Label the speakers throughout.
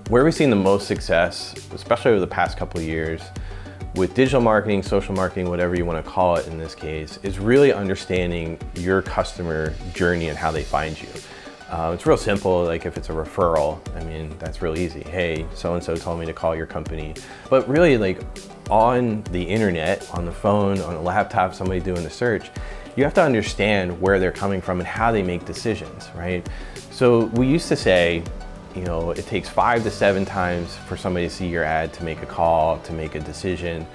Speaker 1: Where we've seen the most success, especially over the past couple of years, with digital marketing, social marketing, whatever you want to call it in this case, is really understanding your customer journey and how they find you. It's real simple, like if it's a referral, I mean, that's real easy. Hey, so-and-so told me to call your company. But really, like on the internet, on the phone, on a laptop, somebody doing the search, you have to understand where they're coming from and how they make decisions, right? So we used to say, you know, it takes 5 to 7 times for somebody to see your ad to make a call, to make a decision.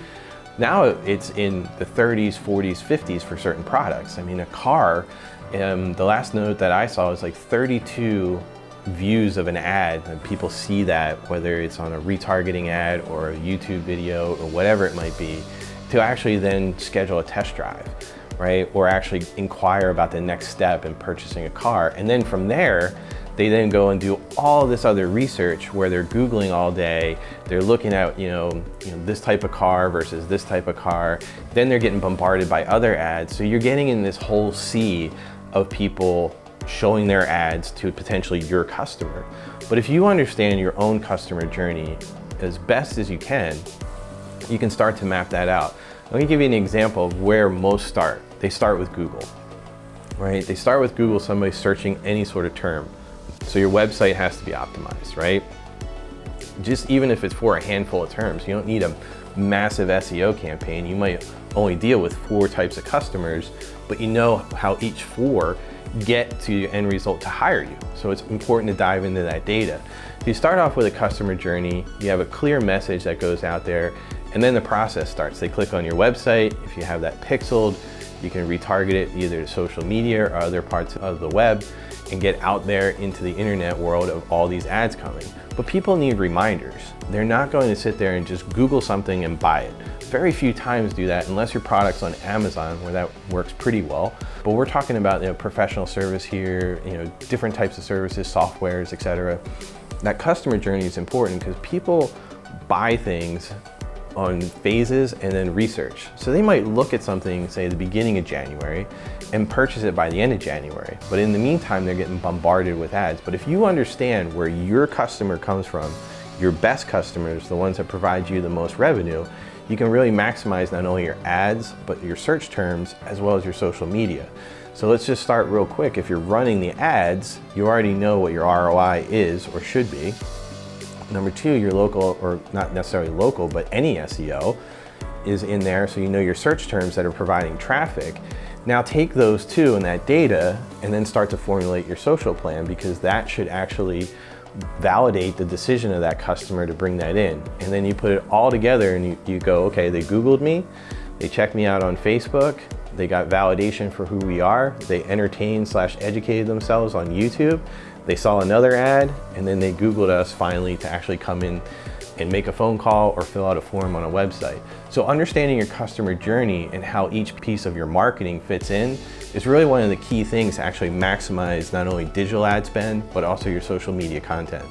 Speaker 1: Now it's in the 30s, 40s, 50s for certain products. I mean, a car, the last note that I saw was like 32 views of an ad, and people see that, whether it's on a retargeting ad or a YouTube video or whatever it might be, to actually then schedule a test drive, right? Or actually inquire about the next step in purchasing a car. And then from there, they then go and do all this other research where they're Googling all day. They're looking at, you know, this type of car versus this type of car. Then they're getting bombarded by other ads. So you're getting in this whole sea of people showing their ads to potentially your customer. But if you understand your own customer journey as best as you can start to map that out. Let me give you an example of where most start. They start with Google, right? They start with Google, somebody searching any sort of term. So your website has to be optimized, right? Just even if it's for a handful of terms, you don't need a massive SEO campaign. You might only deal with 4 types of customers, but you know how each 4 get to your end result to hire you. So it's important to dive into that data. So you start off with a customer journey, you have a clear message that goes out there, and then the process starts. They click on your website. If you have that pixeled, you can retarget it either to social media or other parts of the web and get out there into the internet world of all these ads coming. But people need reminders. They're not going to sit there and just Google something and buy it. Very few times do that unless your product's on Amazon, where that works pretty well. But we're talking about, you know, professional service here, you know, different types of services, softwares, etc. That customer journey is important because people buy things on phases and then research. So they might look at something, say at the beginning of January, and purchase it by the end of January. But in the meantime, they're getting bombarded with ads. But if you understand where your customer comes from, your best customers, the ones that provide you the most revenue, you can really maximize not only your ads, but your search terms, as well as your social media. So let's just start real quick. If you're running the ads, you already know what your ROI is or should be. Number 2, your local, or not necessarily local, but any SEO is in there, so you know your search terms that are providing traffic. Now take those 2 and that data and then start to formulate your social plan, because that should actually validate the decision of that customer to bring that in. And then you put it all together and you go, okay, they Googled me, they checked me out on Facebook, they got validation for who we are, they entertained/educated themselves on YouTube, they saw another ad, and then they Googled us finally to actually come in and make a phone call or fill out a form on a website. So understanding your customer journey and how each piece of your marketing fits in is really one of the key things to actually maximize not only digital ad spend, but also your social media content.